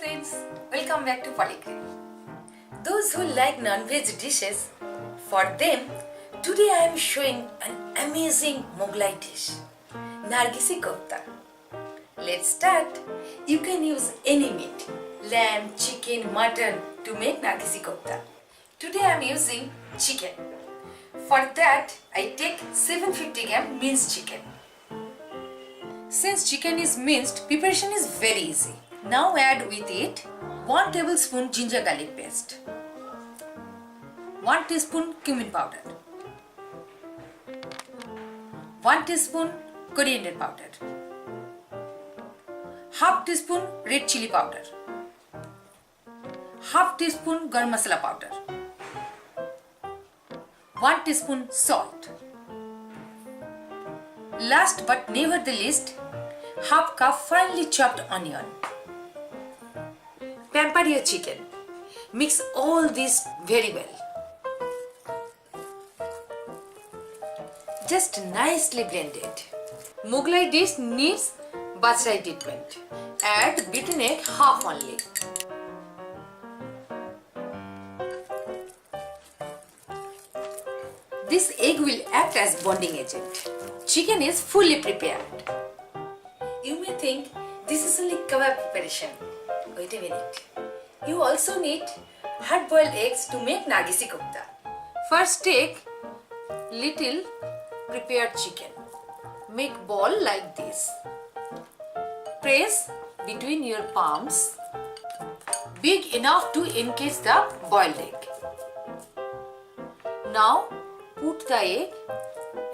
friends, welcome back to PoliGrill. Those who like non-veg dishes, for them, today I am showing an amazing Mughlai dish, Nargisi Kofta. Let's start. You can use any meat, lamb, chicken, mutton to make Nargisi Kofta. Today I am using chicken. For that, I take 750 gram minced chicken. Since chicken is minced, preparation is very easy. Now add with it 1 tablespoon ginger garlic paste, 1 teaspoon cumin powder, 1 teaspoon coriander powder, half teaspoon red chili powder, half teaspoon garam masala powder, 1 teaspoon salt. Last but never the least, half cup finely chopped onion. Pamper your chicken. Mix all this very well. Just nicely blend it. Mughlai dish needs bachrai treatment. Add beaten egg half only. This egg will act as bonding agent. Chicken is fully prepared. You may think this is only kebab preparation. Wait a minute. You also need hard-boiled eggs to make Nargisi Kofta. First take little prepared chicken. Make ball like this. Press between your palms, big enough to encase the boiled egg. Now put the egg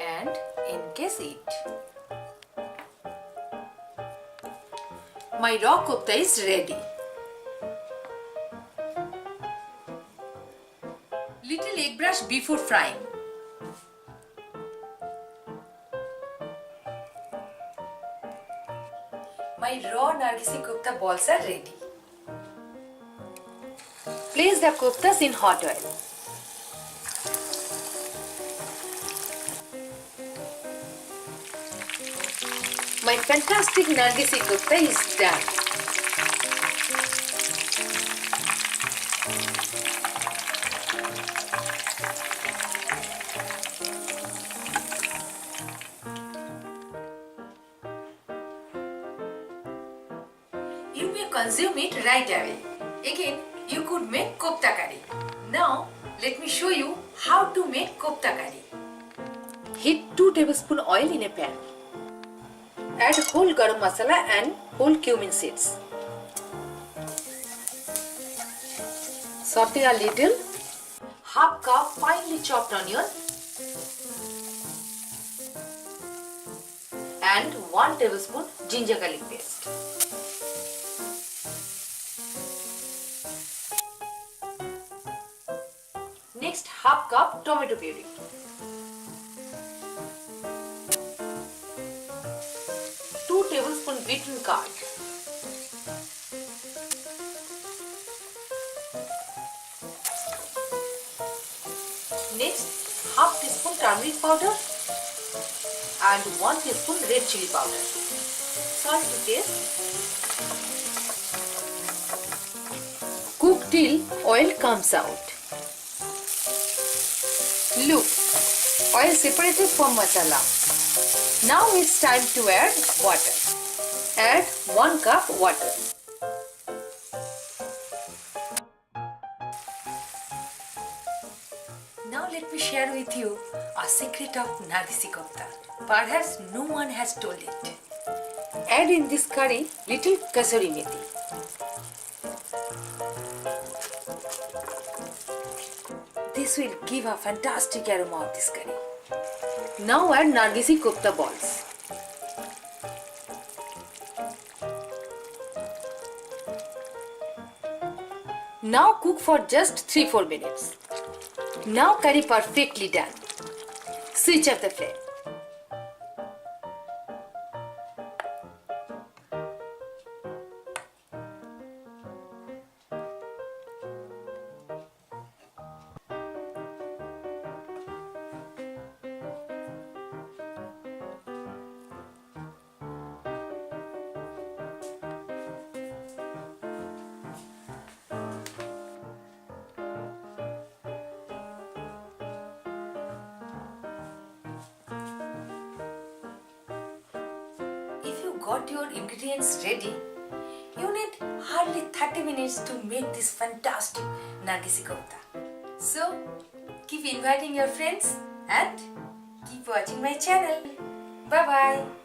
and encase it. My raw kofta is ready. Little egg brush before frying. My raw Nargisi Kofta balls are ready. Place the koftas in hot oil. My fantastic Nargisi Kofta is done. You may consume it right away. Again, you could make kofta curry. Now, let me show you how to make kofta curry. Heat 2 tablespoons oil in a pan. Add whole garam masala and whole cumin seeds. Saute a little. Half cup finely chopped onion and 1 tablespoon ginger garlic paste. Next, half cup tomato puree. Two tablespoon beaten curd. Next, half teaspoon turmeric powder and 1 teaspoon red chili powder. Salt to taste. Cook till oil comes out. Look, oil separated from masala. Now it's time to add water. Add 1 cup water. Now let me share with you a secret of Nargisi Kofta. Perhaps no one has told it. Add in this curry little kasuri methi. This will give a fantastic aroma of this curry. Now add Nargisi Kofta balls. Now cook for just 3-4 minutes. Now curry perfectly done. Switch off the flame. got your ingredients ready, you need hardly 30 minutes to make this fantastic Nargisi kofta. So keep inviting your friends and keep watching my channel. Bye bye.